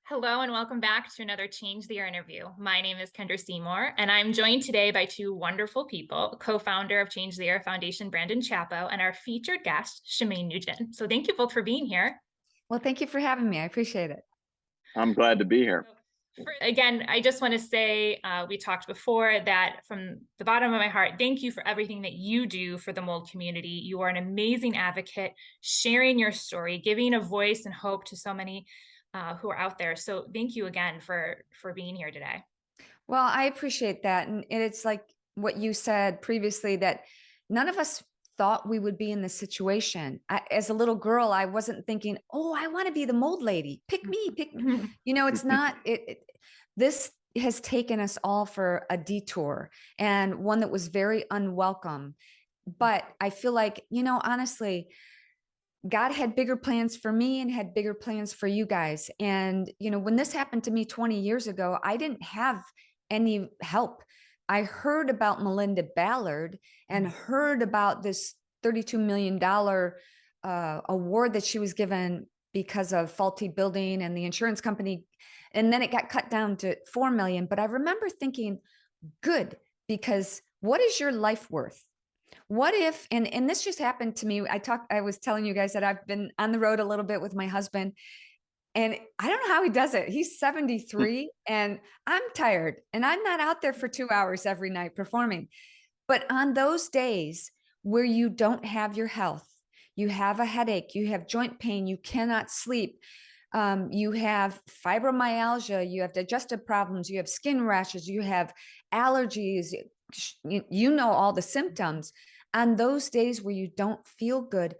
Hello and welcome back to another Change the Year interview. My name is Kendra Seymour, and I'm joined today by two wonderful people, co-founder of Change the Year Foundation, Brandon Chapo, and our featured guest, Shemane Nugent. So thank you both for being here. Well, thank you for having me. I appreciate it. I'm glad to be here. Again, I just want to say, we talked before that from the bottom of my heart, thank you for everything that you do for the mold community. You are an amazing advocate, sharing your story, giving a voice and hope to so many who are out there. So thank you again for being here today. Well, I appreciate that. And it's like what you said previously, that none of us thought we would be in this situation. As a little girl, I wasn't thinking, oh, I want to be the mold lady. Pick me, pick me. It's not, this has taken us all for a detour, and one that was very unwelcome. But I feel like, honestly, God had bigger plans for me and had bigger plans for you guys. And, when this happened to me 20 years ago, I didn't have any help. I heard about Melinda Ballard and heard about this $32 million award that she was given because of faulty building and the insurance company. And then it got cut down to 4 million. But I remember thinking, good, because what is your life worth? What if, and this just happened to me. I was telling you guys that I've been on the road a little bit with my husband, and I don't know how he does it. He's 73 and I'm tired, and I'm not out there for 2 hours every night performing. But on those days where you don't have your health, you have a headache, you have joint pain, you cannot sleep, you have fibromyalgia, you have digestive problems, you have skin rashes, you have allergies, all the symptoms. On those days where you don't feel good,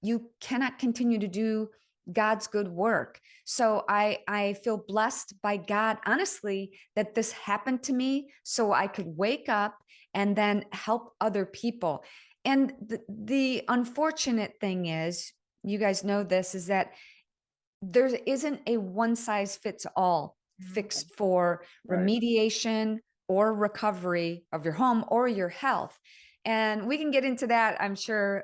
you cannot continue to do God's good work. So I feel blessed by God, honestly, that this happened to me so I could wake up and then help other people. And the unfortunate thing is, you guys know this, is that there isn't a one size fits all fix for remediation or recovery of your home or your health. And we can get into that, I'm sure.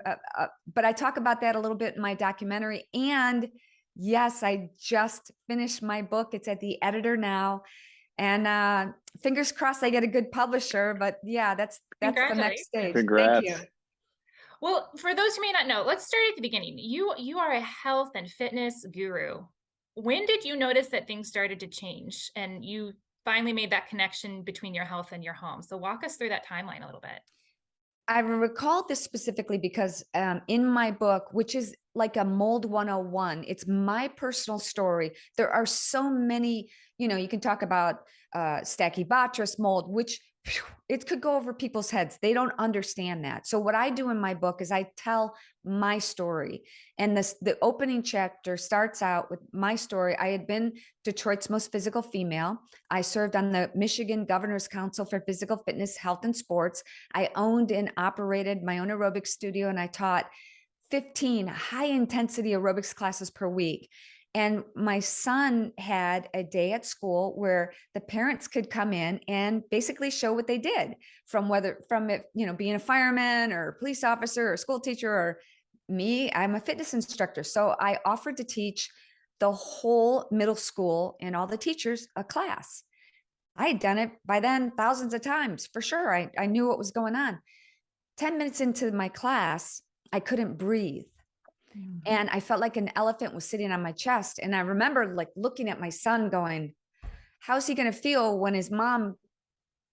But I talk about that a little bit in my documentary. And yes, I just finished my book. It's at the editor now. And fingers crossed I get a good publisher. But yeah, that's the next stage. Congrats. Thank you. Well, for those who may not know, let's start at the beginning. You are a health and fitness guru. When did you notice that things started to change and you finally made that connection between your health and your home? So walk us through that timeline a little bit. I recall this specifically because in my book, which is like a mold 101, it's my personal story. There are so many, you can talk about Stachybotrys mold, which it could go over people's heads. They don't understand that. So what I do in my book is I tell my story. And the opening chapter starts out with my story. I had been Detroit's most physical female. I served on the Michigan Governor's Council for Physical Fitness, Health, and Sports. I owned and operated my own aerobics studio, and I taught 15 high intensity aerobics classes per week. And my son had a day at school where the parents could come in and basically show what they did, from it, being a fireman or a police officer or a school teacher, or me, I'm a fitness instructor. So I offered to teach the whole middle school and all the teachers a class. I had done it by then thousands of times, for sure. I knew what was going on. 10 minutes into my class, I couldn't breathe. And I felt like an elephant was sitting on my chest. And I remember looking at my son going, how's he going to feel when his mom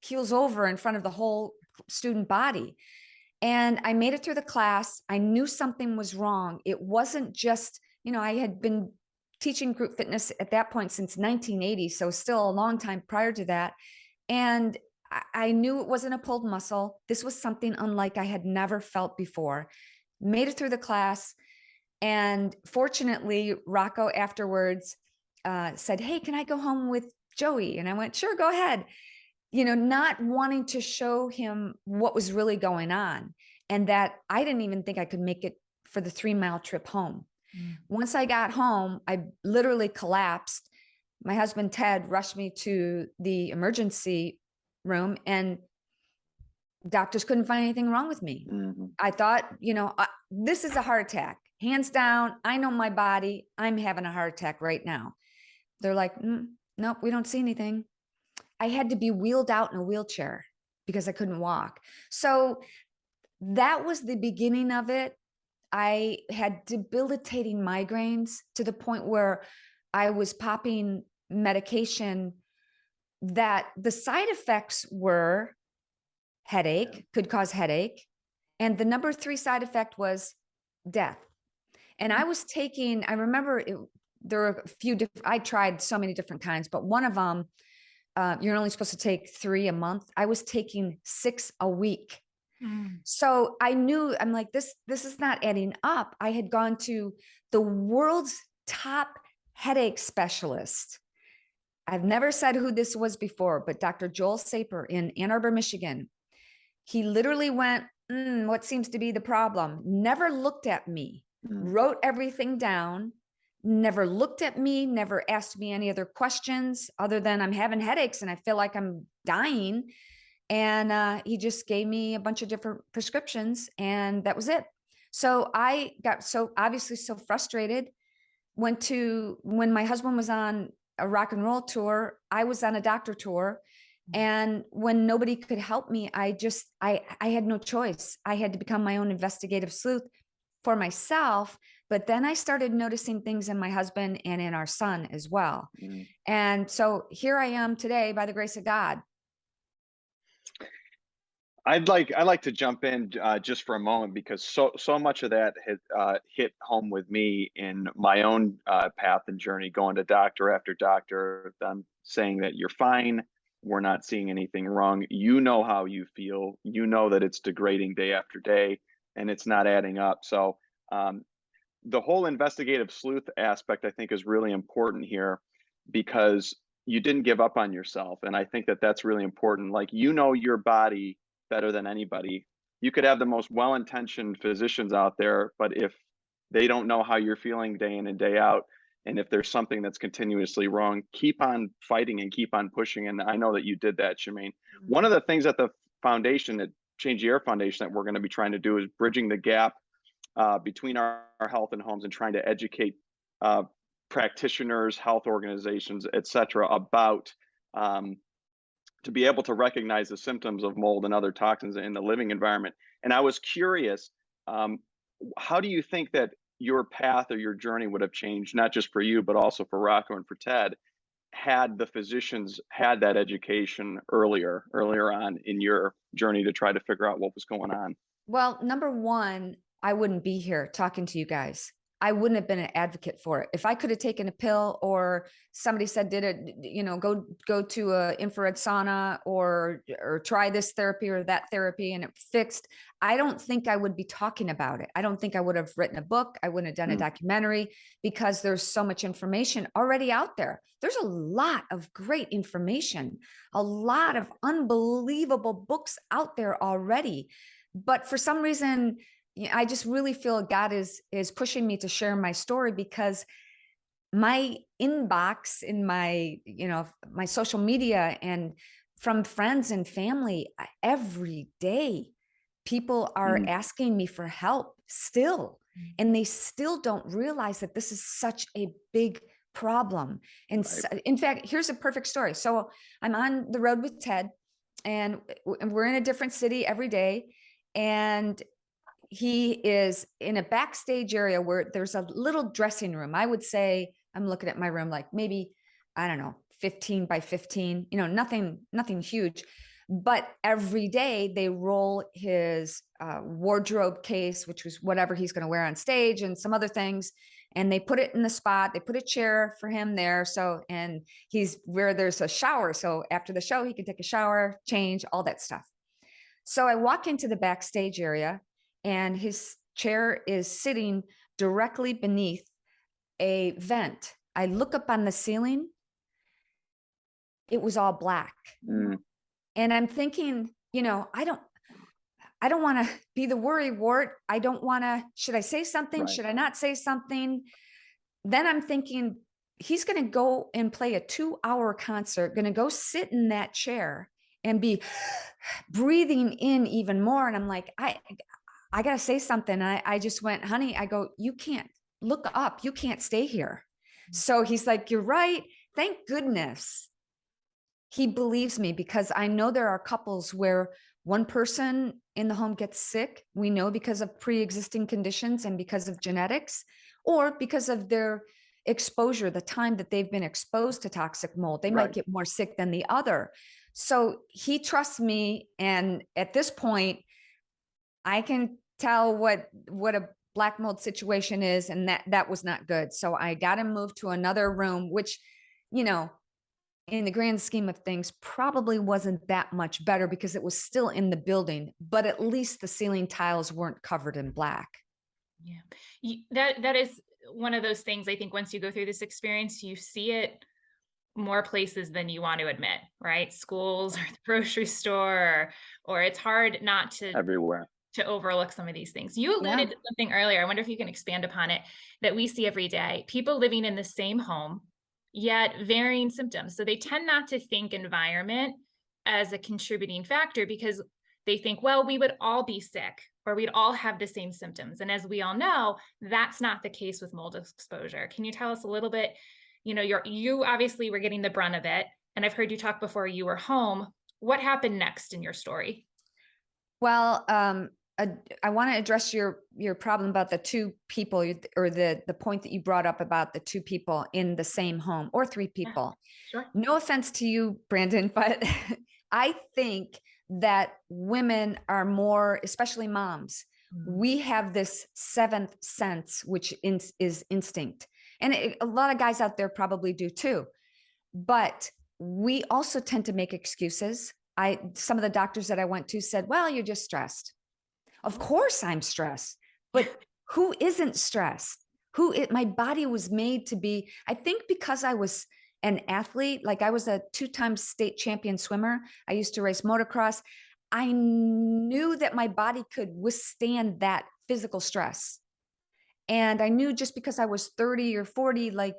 keels over in front of the whole student body? And I made it through the class. I knew something was wrong. It wasn't just, I had been teaching group fitness at that point since 1980. So still a long time prior to that. And I knew it wasn't a pulled muscle. This was something unlike I had never felt before. Made it through the class. And fortunately, Rocco afterwards said, hey, can I go home with Joey? And I went, sure, go ahead. Not wanting to show him what was really going on, and that I didn't even think I could make it for the 3-mile trip home. Once I got home, I literally collapsed. My husband, Ted, rushed me to the emergency room, and doctors couldn't find anything wrong with me. I thought, this is a heart attack. Hands down, I know my body. I'm having a heart attack right now. They're like, nope, we don't see anything. I had to be wheeled out in a wheelchair because I couldn't walk. So that was the beginning of it. I had debilitating migraines to the point where I was popping medication that the side effects were headache, could cause headache. And the number 3 side effect was death. And I was taking, I remember there were a few different, I tried so many different kinds, but one of them, you're only supposed to take 3 a month. I was taking 6 a week. So I knew, I'm like, this is not adding up. I had gone to the world's top headache specialist. I've never said who this was before, but Dr. Joel Saper in Ann Arbor, Michigan. He literally went, what seems to be the problem? Never looked at me, wrote everything down, never looked at me, never asked me any other questions other than I'm having headaches and I feel like I'm dying. And he just gave me a bunch of different prescriptions and that was it. So I got obviously so frustrated. When my husband was on a rock and roll tour, I was on a doctor tour. And when nobody could help me, I had no choice. I had to become my own investigative sleuth for myself. But then I started noticing things in my husband and in our son as well. And so here I am today by the grace of God. I'd like to jump in just for a moment because so much of that had hit home with me in my own path and journey, going to doctor after doctor, them saying that you're fine, we're not seeing anything wrong. You know how you feel, you know that it's degrading day after day, and it's not adding up. So the whole investigative sleuth aspect, I think, is really important here because you didn't give up on yourself, and I think that that's really important. Like, you know your body better than anybody. You could have the most well-intentioned physicians out there, but if they don't know how you're feeling day in and day out, and if there's something that's continuously wrong, keep on fighting and keep on pushing. And I know that you did that, Shemane. One of the things that the foundation, at Change the Air Foundation, that we're going to be trying to do is bridging the gap between our health and homes and trying to educate practitioners, health organizations, et cetera, about to be able to recognize the symptoms of mold and other toxins in the living environment. And I was curious, how do you think that your path or your journey would have changed, not just for you, but also for Rocco and for Ted, had the physicians had that education earlier on in your journey to try to figure out what was going on? Well, number one, I wouldn't be here talking to you guys. I wouldn't have been an advocate for it. If I could have taken a pill or somebody said, go to a infrared sauna or try this therapy or that therapy and it fixed, I don't think I would be talking about it. I don't think I would have written a book. I wouldn't have done a documentary because there's so much information already out there. There's a lot of great information, a lot of unbelievable books out there already. But for some reason, I just really feel God is pushing me to share my story because my inbox in my, my social media and from friends and family, every day, people are asking me for help still, and they still don't realize that this is such a big problem. And in fact, here's a perfect story. So I'm on the road with Ted and we're in a different city every day. And he is in a backstage area where there's a little dressing room. I would say, I'm looking at my room, like maybe, I don't know, 15 by 15, nothing huge. But every day they roll his wardrobe case, which was whatever he's going to wear on stage and some other things. And they put it in the spot. They put a chair for him there. So, and he's where there's a shower. So after the show, he can take a shower, change, all that stuff. So I walk into the backstage area and his chair is sitting directly beneath a vent. I look up on the ceiling. It was all black. And I'm thinking, I don't want to be the worry wart. I don't want to, should I say something? Right. Should I not say something? Then I'm thinking, he's going to go and play a 2-hour concert, going to go sit in that chair and be breathing in even more. And I'm like, I got to say something. I just went, honey, I go, you can't look up. You can't stay here. So he's like, you're right. thank goodness he believes me, because I know there are couples where one person in the home gets sick. We know because of pre-existing conditions and because of genetics, or because of their exposure, the time that they've been exposed to toxic mold. They might get more sick than the other. So he trusts me. And at this point, I can tell what a black mold situation is. And that was not good. So I got him moved to another room, which, you know, in the grand scheme of things, probably wasn't that much better because it was still in the building, but at least the ceiling tiles weren't covered in black. Yeah, that is one of those things. I think once you go through this experience, you see it more places than you want to admit, right? Schools or the grocery store, or it's hard not to everywhere. To overlook some of these things. You alluded to something earlier. I wonder if you can expand upon it, that we see every day. People living in the same home, yet varying symptoms. So they tend not to think environment as a contributing factor, because they think, well, we would all be sick or we'd all have the same symptoms. And as we all know, that's not the case with mold exposure. Can you tell us a little bit? You know, you obviously were getting the brunt of it. And I've heard you talk before you were home. What happened next in your story? Well, I want to address your problem about the two people, or the point that you brought up about the two people in the same home, or three people. Sure. No offense to you, Brandon, but I think that women are more, especially moms, we have this seventh sense, which is instinct. And a lot of guys out there probably do too. But we also tend to make excuses. Some of the doctors that I went to said, well, you're just stressed. Of course I'm stressed, but who isn't stressed? My body was made to be, I think because I was an athlete, like I was a 2-time state champion swimmer. I used to race motocross. I knew that my body could withstand that physical stress. And I knew just because I was 30 or 40, like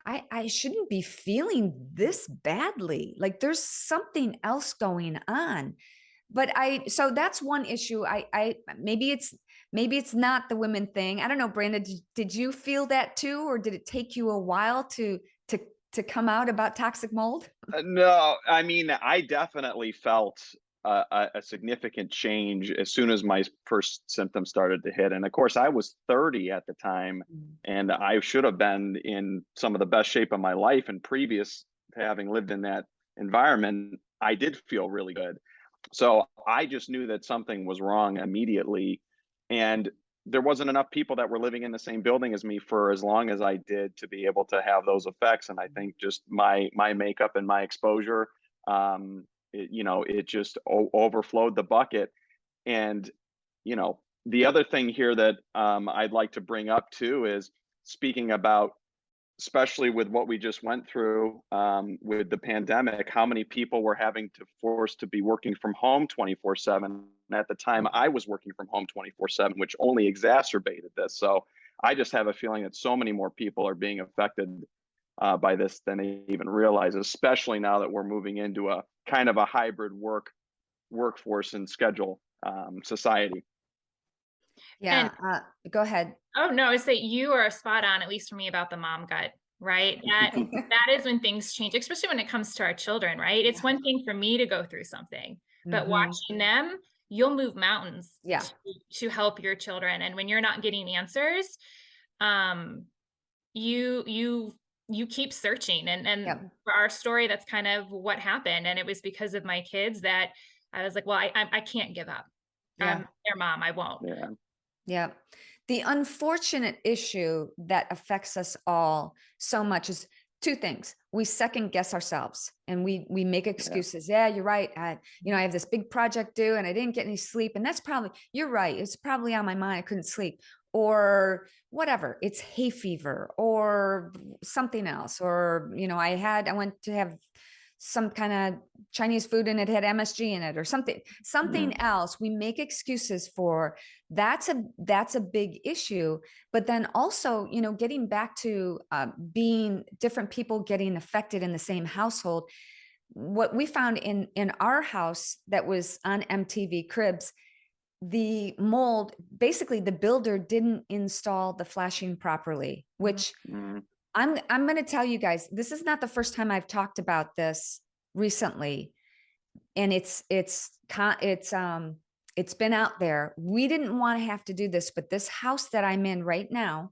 I shouldn't be feeling this badly. Like there's something else going on. But so that's one issue. Maybe it's not the women thing. I don't know, Brandon, did you feel that too? Or did it take you a while to come out about toxic mold? No, I mean, I definitely felt a significant change as soon as my first symptoms started to hit. And of course, I was 30 at the time, and I should have been in some of the best shape of my life. And previous to having lived in that environment, I did feel really good. So I just knew that something was wrong immediately. And there wasn't enough people that were living in the same building as me for as long as I did to be able to have those effects. And I think just my makeup and my exposure, it just overflowed the bucket. And, the other thing here that I'd like to bring up too is, speaking about, especially with what we just went through with the pandemic, how many people were having to force to be working from home 24/7. At the time, I was working from home 24/7, which only exacerbated this. So I just have a feeling that so many more people are being affected by this than they even realize, especially now that we're moving into a kind of a hybrid workforce and schedule society. Yeah. Go ahead. Oh no, I say you are spot on, at least for me, about the mom gut, right? That is when things change, especially when it comes to our children, right? It's one thing for me to go through something, but watching them, you'll move mountains to help your children. And when you're not getting answers, you keep searching. And for our story, that's kind of what happened. And it was because of my kids that I was like, well, I can't give up. I'm their mom. I won't. Yeah. The unfortunate issue that affects us all so much is two things. We second guess ourselves and we make excuses. Yeah, you're right. I have this big project due and I didn't get any sleep. And that's probably, you're right. It's probably on my mind. I couldn't sleep, or whatever. It's hay fever or something else. Or, I went to have some kind of Chinese food and it had MSG in it, or something else. We make excuses for. That's a big issue. But then also, getting back to being different people getting affected in the same household. What we found in our house that was on MTV Cribs, the mold, basically the builder didn't install the flashing properly, which I'm going to tell you guys, this is not the first time I've talked about this recently. And it's been out there. We didn't want to have to do this, but this house that I'm in right now,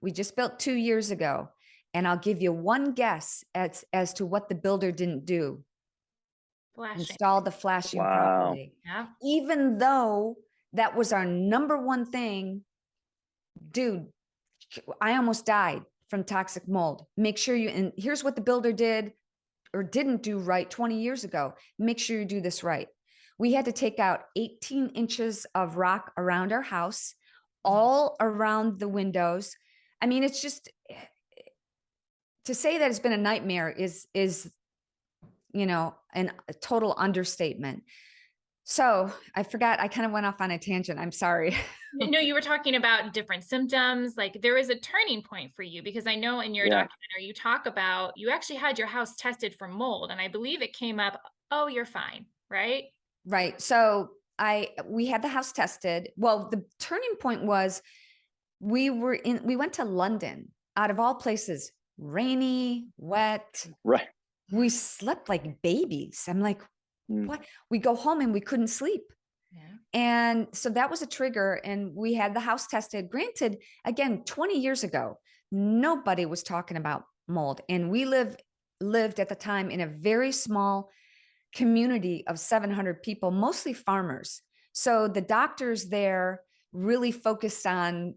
we just built 2 years ago. And I'll give you one guess as to what the builder didn't do. Flashing. Install the flashing Wow. properly. Yeah. Even though that was our number one thing, dude, I almost died from toxic mold. Make sure you, and here's what the builder did or didn't do right 20 years ago. Make sure you do this right. We had to take out 18 inches of rock around our house, all around the windows. I mean, it's just, to say that it's been a nightmare is, you know, a total understatement. So I forgot, I kind of went off on a tangent. I'm sorry. No, you were talking about different symptoms. Like there was a turning point for you, because I know in your documentary, you talk about, you actually had your house tested for mold. And I believe it came up, oh, you're fine, right? Right. So we had the house tested. Well, the turning point was we went to London, out of all places, rainy, wet. Right. We slept like babies. I'm like, what? We go home and we couldn't sleep. Yeah. And so that was a trigger. And we had the house tested. Granted, again, 20 years ago, nobody was talking about mold. And we lived at the time in a very small community of 700 people, mostly farmers. So the doctors there really focused on,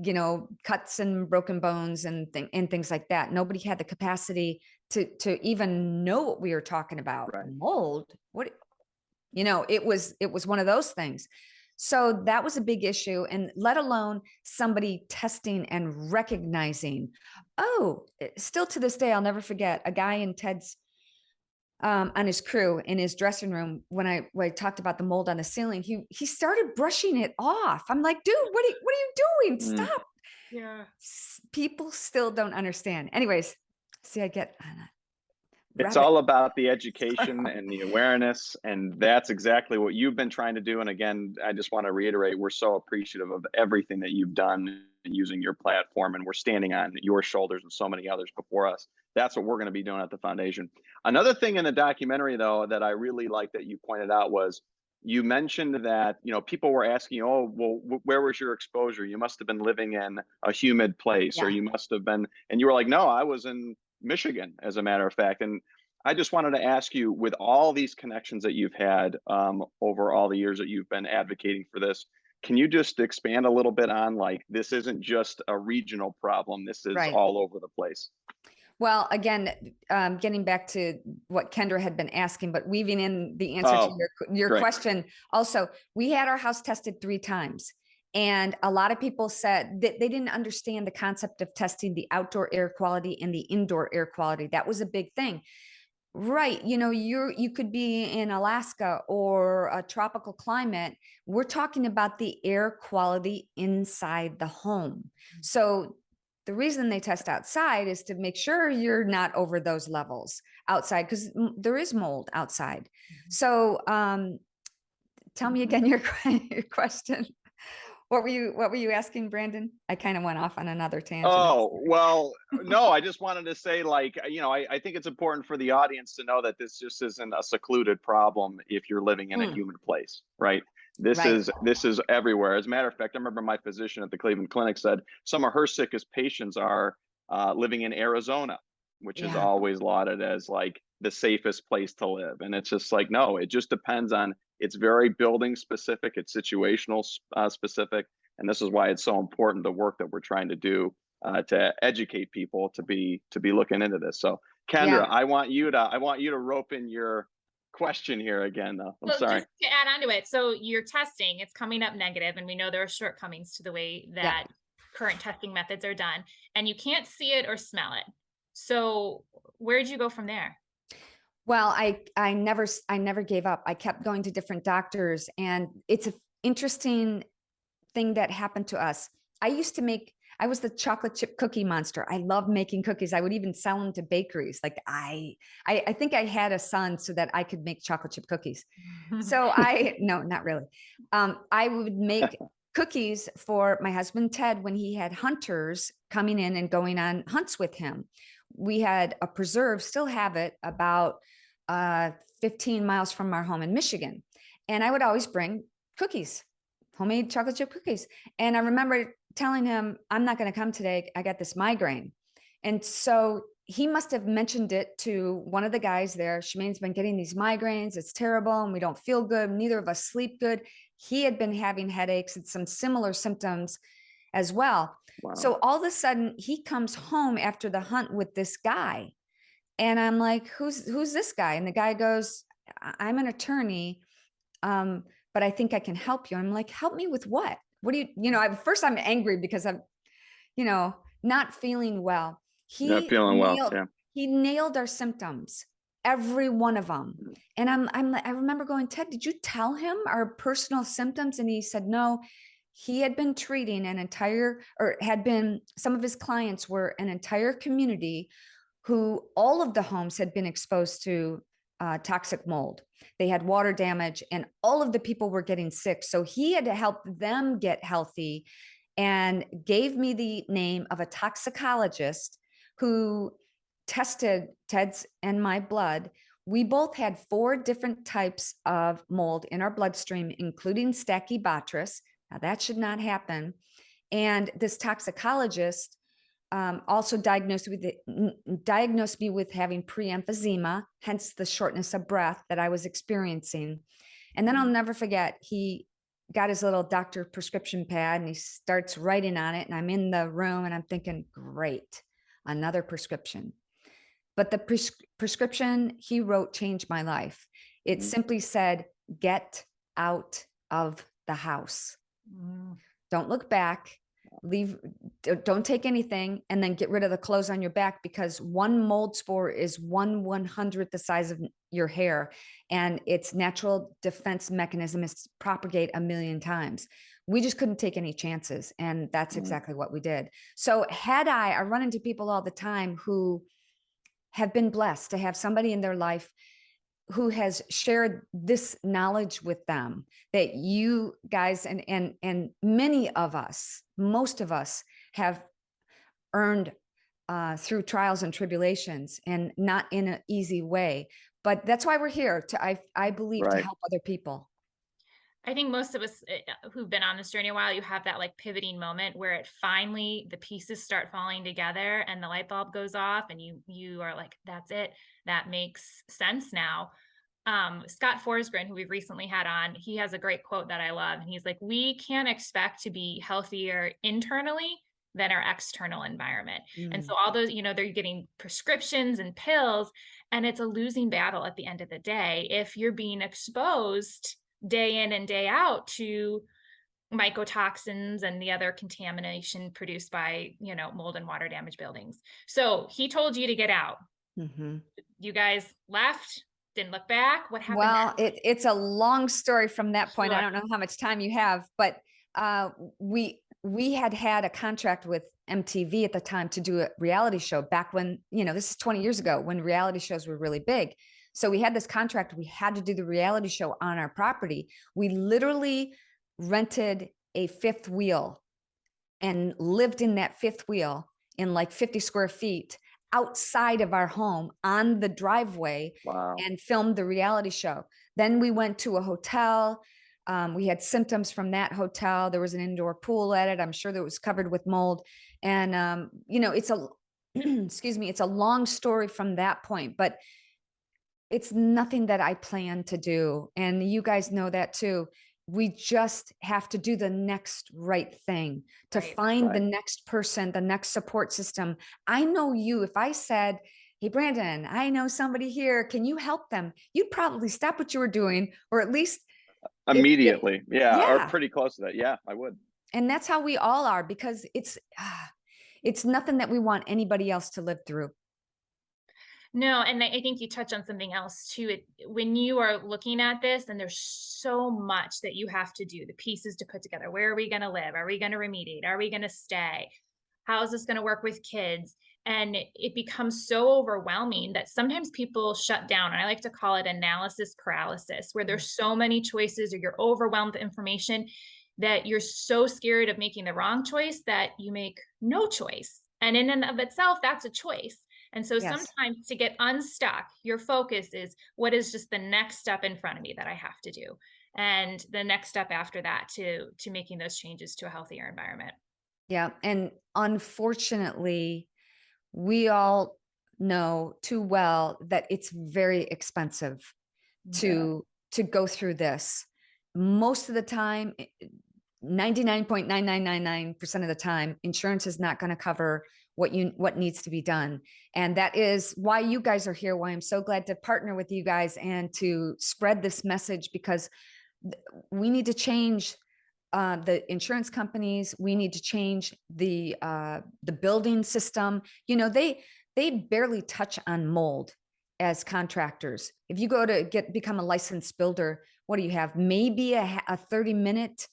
you know, cuts and broken bones and things like that. Nobody had the capacity to even know what we were talking about. Right. Mold, what, you know, it was one of those things. So that was a big issue. And let alone somebody testing and recognizing, oh, still to this day, I'll never forget a guy in Ted's on his crew in his dressing room when I talked about the mold on the ceiling. He started brushing it off. I'm like, dude, what are you doing? Stop. Yeah. People still don't understand. Anyways, see, I get It's all about the education and the awareness, and that's exactly what you've been trying to do. And again, I just want to reiterate, we're so appreciative of everything that you've done using your platform, and we're standing on your shoulders and so many others before us. That's what we're going to be doing at the foundation. Another thing in the documentary, though, that I really like that you pointed out was you mentioned that, you know, people were asking, oh, well, where was your exposure? You must have been living in a humid place, or you must have been, and you were like, no, I was in Michigan, as a matter of fact. And I just wanted to ask you, with all these connections that you've had over all the years that you've been advocating for this, can you just expand a little bit on, like, this isn't just a regional problem, this is all over the place? Well, again, getting back to what Kendra had been asking, but weaving in the answer to your question. Also, we had our house tested 3 times. And a lot of people said that they didn't understand the concept of testing the outdoor air quality and the indoor air quality. That was a big thing. Right. You know, you could be in Alaska or a tropical climate. We're talking about the air quality inside the home. So the reason they test outside is to make sure you're not over those levels outside, because there is mold outside. So tell me again your question. What were you asking, Brandon? I kind of went off on another tangent. Oh, well, no, I just wanted to say, like, you know, I think it's important for the audience to know that this just isn't a secluded problem if you're living in a humid place, right? This is everywhere. As a matter of fact, I remember my physician at the Cleveland Clinic said some of her sickest patients are living in Arizona, which is always lauded as like the safest place to live. And it's just like, no, it just depends on, it's very building specific, it's situational specific. And this is why it's so important, the work that we're trying to do to educate people to be looking into this. So Kendra, I want you to rope in your question here again, though. I'm sorry. Just to add on to it. So your testing, it's coming up negative, and we know there are shortcomings to the way that current testing methods are done, and you can't see it or smell it. So where did you go from there? Well, I never gave up. I kept going to different doctors, and it's an interesting thing that happened to us. I was the chocolate chip cookie monster. I loved making cookies. I would even sell them to bakeries. Like I think I had a son so that I could make chocolate chip cookies. So no, not really. I would make cookies for my husband, Ted, when he had hunters coming in and going on hunts with him. We had a preserve, still have it, about 15 miles from our home in Michigan. And I would always bring cookies, homemade chocolate chip cookies. And I remember telling him, I'm not going to come today. I got this migraine. And so he must have mentioned it to one of the guys there. Shemane's been getting these migraines. It's terrible. And we don't feel good. Neither of us sleep good. He had been having headaches and some similar symptoms as well. Wow. So all of a sudden he comes home after the hunt with this guy. And I'm like, who's this guy? And the guy goes, I'm an attorney. But I think I can help you. I'm like, help me with what? What do first I'm angry because I'm, not feeling well. Not feeling well. Yeah. He nailed our symptoms, every one of them. And I remember going, Ted, did you tell him our personal symptoms? And he said, no, he had been treating some of his clients were an entire community who all of the homes had been exposed to toxic mold. They had water damage and all of the people were getting sick. So he had to help them get healthy and gave me the name of a toxicologist who tested Ted's and my blood. We both had 4 different types of mold in our bloodstream, including Stachybotrys. Now that should not happen. And this toxicologist also diagnosed me with having pre-emphysema, hence the shortness of breath that I was experiencing. And then I'll never forget, he got his little doctor prescription pad and he starts writing on it. And I'm in the room and I'm thinking, great, another prescription. But the prescription he wrote changed my life. It simply said, get out of the house. Don't look back. Don't take anything, and then get rid of the clothes on your back, because one mold spore is 1/100th the size of your hair, and its natural defense mechanism is to propagate 1,000,000 times. We just couldn't take any chances, and that's exactly what we did. So I run into people all the time who have been blessed to have somebody in their life who has shared this knowledge with them, that you guys and many of us, most of us, have earned through trials and tribulations, and not in an easy way. But that's why we're here I believe, to help other people. I think most of us who've been on this journey a while, you have that like pivoting moment where it finally, the pieces start falling together and the light bulb goes off and you are like, that's it. That makes sense now. Scott Forsgren, who we've recently had on, he has a great quote that I love. And he's like, we can't expect to be healthier internally than our external environment. And so all those, they're getting prescriptions and pills, and it's a losing battle at the end of the day if you're being exposed day in and day out to mycotoxins and the other contamination produced by, mold and water damaged buildings. So he told you to get out. You guys left, didn't look back. What happened? Well, it's a long story from that point. Sure. I don't know how much time you have, but we had a contract with MTV at the time to do a reality show back when, this is 20 years ago, when reality shows were really big. So we had this contract. We had to do the reality show on our property. We literally rented a 5th wheel and lived in that 5th wheel in like 50 square feet outside of our home on the driveway. Wow. And filmed the reality show. Then we went to a hotel. We had symptoms from that hotel. There was an indoor pool at it. I'm sure that was covered with mold. And, it's it's a long story from that point, but it's nothing that I plan to do. And you guys know that too. We just have to do the next right thing to find the next person, the next support system. I know you, if I said, hey, Brandon, I know somebody here, can you help them? You'd probably stop what you were doing, or at least immediately. Or pretty close to that. Yeah, I would. And that's how we all are, because it's nothing that we want anybody else to live through. No, and I think you touch on something else too. When you are looking at this, and there's so much that you have to do, the pieces to put together. Where are we going to live? Are we going to remediate? Are we going to stay? How is this going to work with kids? And it becomes so overwhelming that sometimes people shut down. And I like to call it analysis paralysis, where there's so many choices or you're overwhelmed with information. that you're so scared of making the wrong choice that you make no choice. And in and of itself, that's a choice. And so Yes. sometimes to get unstuck, your focus is what is just the next step in front of me that I have to do. And the next step after that to making those changes to a healthier environment. Yeah. And unfortunately, we all know too well that it's very expensive Yeah. to go through this. Most of the time, 99.9999% of the time, insurance is not going to cover what needs to be done. And that is why you guys are here, why I'm so glad to partner with you guys and to spread this message, because we need to change the insurance companies. We need to change the building system. You know, they barely touch on mold as contractors. If you go to become a licensed builder, what do you have? Maybe a 30-minute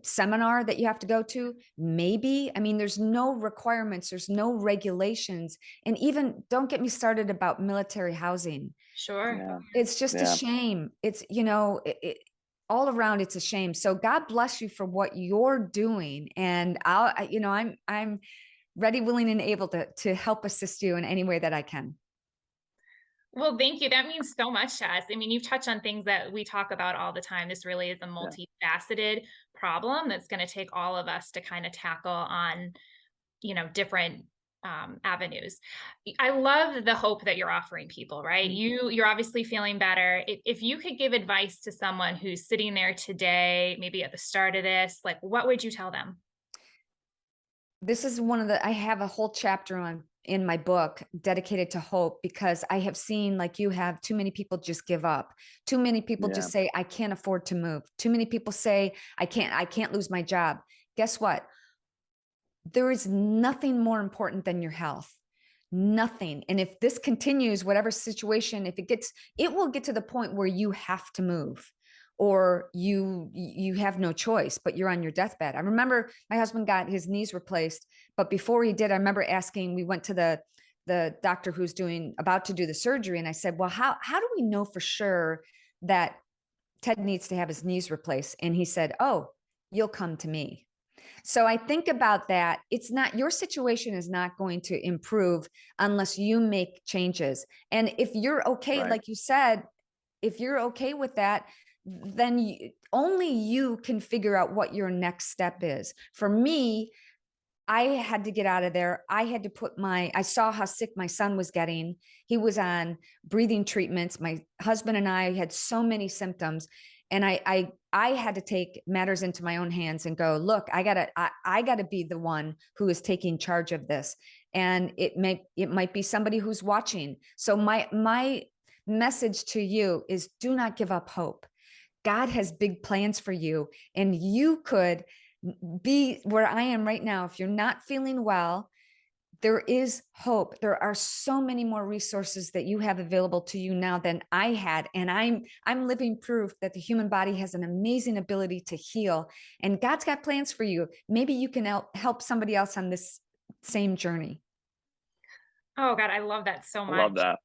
seminar that you have to go to. Maybe. I mean, there's no requirements, there's no regulations, and even don't get me started about military housing. Sure. Yeah. It's just a Yeah. shame. It's, you know, all around, it's a shame. So God bless you for what you're doing. And you know, I'm ready, willing, and able to help assist you in any way that I can. Well, thank you. That means so much to us. I mean, you've touched on things that we talk about all the time. This really is a Yeah. multifaceted problem that's going to take all of us to kind of tackle on, different avenues. I love the hope that you're offering people, right? You're obviously feeling better. If you could give advice to someone who's sitting there today, maybe at the start of this, like what would you tell them? This is I have a whole chapter on in my book dedicated to hope, because I have seen, like you have, too many people just give up. Too many people Yeah. just say, I can't afford to move. Too many people say, I can't lose my job. Guess what? There is nothing more important than your health. Nothing. And if this continues, whatever situation, it will get to the point where you have to move, or you have no choice, but you're on your deathbed. I remember my husband got his knees replaced, but before he did, I remember asking, we went to the doctor who's about to do the surgery. And I said, well, how do we know for sure that Ted needs to have his knees replaced? And he said, oh, you'll come to me. So I think about that. It's not, your situation is not going to improve unless you make changes. And if you're okay, Right. like you said, if you're okay with that, then only you can figure out what your next step is. For me, I had to get out of there. I had to I saw how sick my son was getting. He was on breathing treatments. My husband and I had so many symptoms. And I had to take matters into my own hands and go, look, I gotta be the one who is taking charge of this. And it might be somebody who's watching. So my message to you is, do not give up hope. God has big plans for you, and you could be where I am right now. If you're not feeling well, there is hope. There are so many more resources that you have available to you now than I had. And I'm living proof that the human body has an amazing ability to heal, and God's got plans for you. Maybe you can help somebody else on this same journey. Oh God, I love that so I much. love that.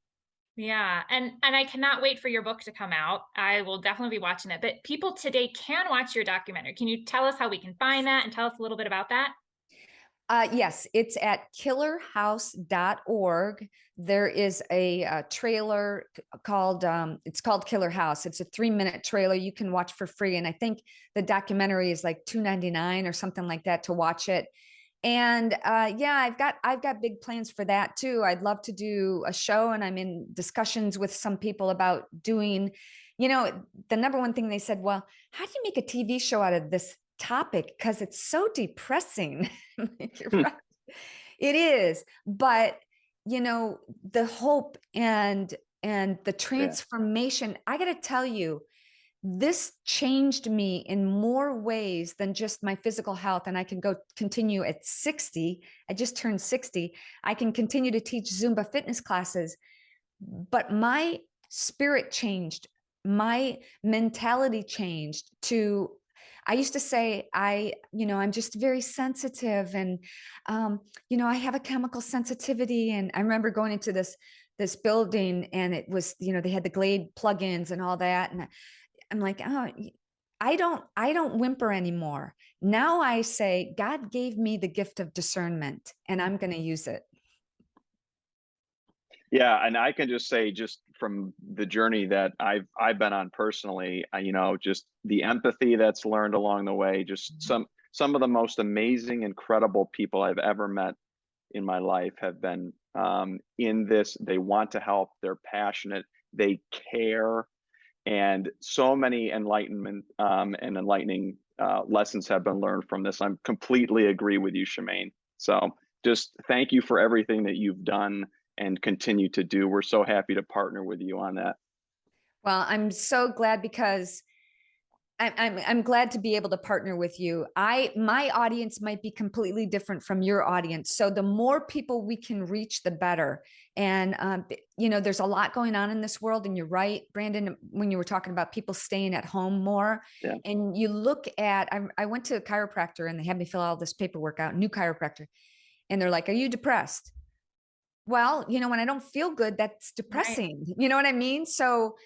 Yeah. And I cannot wait for your book to come out. I will definitely be watching it. But people today can watch your documentary. Can you tell us how we can find that and tell us a little bit about that? Yes, it's at killerhouse.org. There is a trailer called, it's called Killer House. It's a 3-minute trailer you can watch for free. And I think the documentary is like $2.99 or something like that to watch it. And yeah, I've got big plans for that too. I'd love to do a show, and I'm in discussions with some people about doing, the number one thing they said, well, how do you make a TV show out of this topic? Because it's so depressing. You're right. It is. But the hope and the Yeah. transformation, I got to tell you, this changed me in more ways than just my physical health. And I can continue at 60. I just turned 60. I can continue to teach Zumba fitness classes, but my spirit changed. My mentality changed I used to say, I'm just very sensitive, and, I have a chemical sensitivity. And I remember going into this building, and it was, they had the Glade plugins and all that. And I'm like, oh, I don't whimper anymore. Now I say, God gave me the gift of discernment and I'm going to use it. Yeah, and I can just say, just from the journey that I've been on personally, just the empathy that's learned along the way, just some of the most amazing, incredible people I've ever met in my life have been in this. They want to help, they're passionate, they care, and so many and enlightening lessons have been learned from this. I'm completely agree with you, Shemane. So just thank you for everything that you've done and continue to do. We're so happy to partner with you on that. Well, I'm so glad because I'm glad to be able to partner with you. My audience might be completely different from your audience. So the more people we can reach, the better. And, there's a lot going on in this world. And you're right, Brandon, when you were talking about people staying at home more. Yeah. And you look at, I went to a chiropractor and they had me fill all this paperwork out, new chiropractor. And they're like, are you depressed? Well, when I don't feel good, that's depressing. Right. You know what I mean? So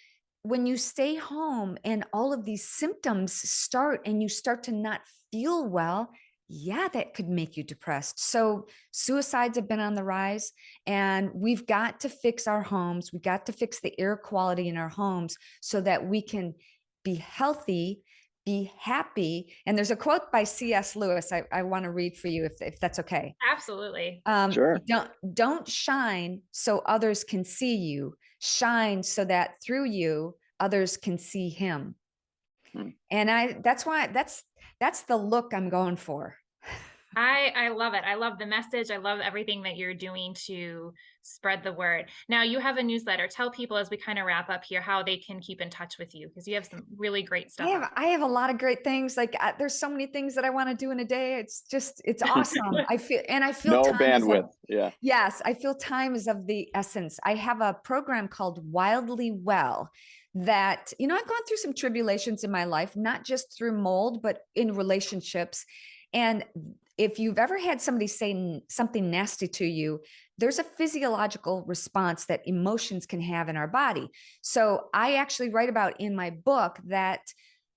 when you stay home and all of these symptoms start and you start to not feel well, yeah, that could make you depressed. So suicides have been on the rise and we've got to fix our homes. We got to fix the air quality in our homes so that we can be healthy, be happy. And there's a quote by C.S. Lewis I want to read for you if that's okay. Absolutely. Sure. Don't shine so others can see you. Shine so that through you others can see him. And that's the look I'm going for. I love it. I love the message. I love everything that you're doing to spread the word. Now you have a newsletter. Tell people as we kind of wrap up here how they can keep in touch with you because you have some really great stuff. I have a lot of great things. Like there's so many things that I want to do in a day. It's awesome. I feel no time bandwidth. Yeah. Yes, I feel time is of the essence. I have a program called Wildly Well that, I've gone through some tribulations in my life, not just through mold, but in relationships. And if you've ever had somebody say something nasty to you, there's a physiological response that emotions can have in our body. So I actually write about in my book that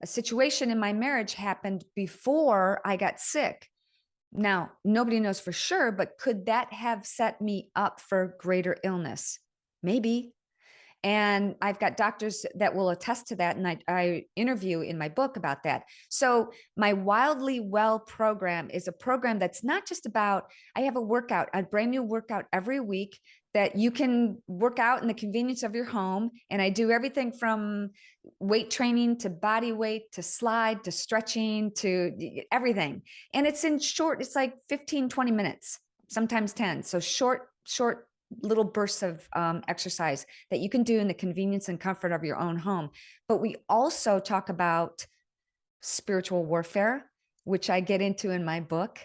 a situation in my marriage happened before I got sick. Now, nobody knows for sure, but could that have set me up for greater illness? Maybe. And I've got doctors that will attest to that. And I interview in my book about that. So my Wildly Well program is a program that's not just about, I have a brand new workout every week that you can work out in the convenience of your home. And I do everything from weight training to body weight, to slide, to stretching, to everything. And it's it's like 15, 20 minutes, sometimes 10. So short little bursts of exercise that you can do in the convenience and comfort of your own home. But we also talk about spiritual warfare, which I get into in my book.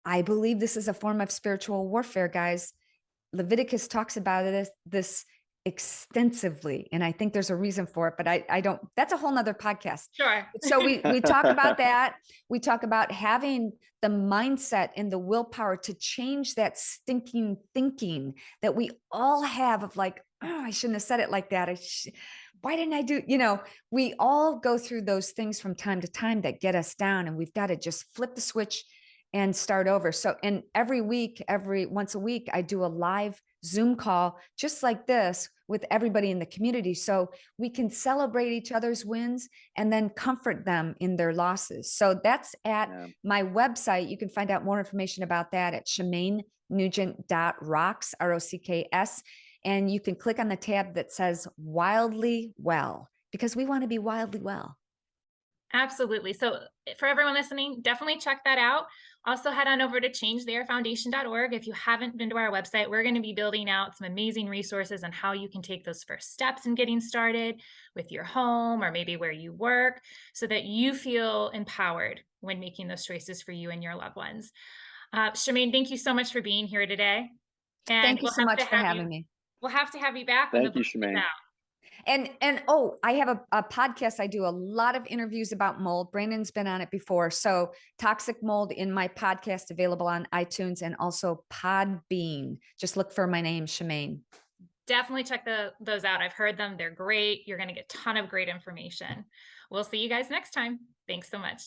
I believe this is a form of spiritual warfare, guys. Leviticus talks about this extensively, and I think there's a reason for it, but I don't, that's a whole nother podcast. Sure. So we talk about that. We talk about having the mindset and the willpower to change that stinking thinking that we all have of like, oh, I shouldn't have said it like that. Why didn't I do, we all go through those things from time to time that get us down, and we've got to just flip the switch and start over. So, and every once a week, I do a live Zoom call just like this with everybody in the community. So we can celebrate each other's wins and then comfort them in their losses. So that's at my website. You can find out more information about that at ShemaneNugent.rocks, ROCKS. And you can click on the tab that says Wildly Well, because we want to be wildly well. Absolutely. So for everyone listening, definitely check that out. Also head on over to changetheairfoundation.org. If you haven't been to our website, we're going to be building out some amazing resources on how you can take those first steps in getting started with your home or maybe where you work so that you feel empowered when making those choices for you and your loved ones. Shemane, thank you so much for being here today. And thank you so much for having me. We'll have to have you back. Thank you, Shemane. And I have a podcast. I do a lot of interviews about mold. Brandon's been on it before. So Toxic Mold in my podcast, available on iTunes and also Podbean. Just look for my name, Shemane. Definitely check those out. I've heard them. They're great. You're going to get a ton of great information. We'll see you guys next time. Thanks so much.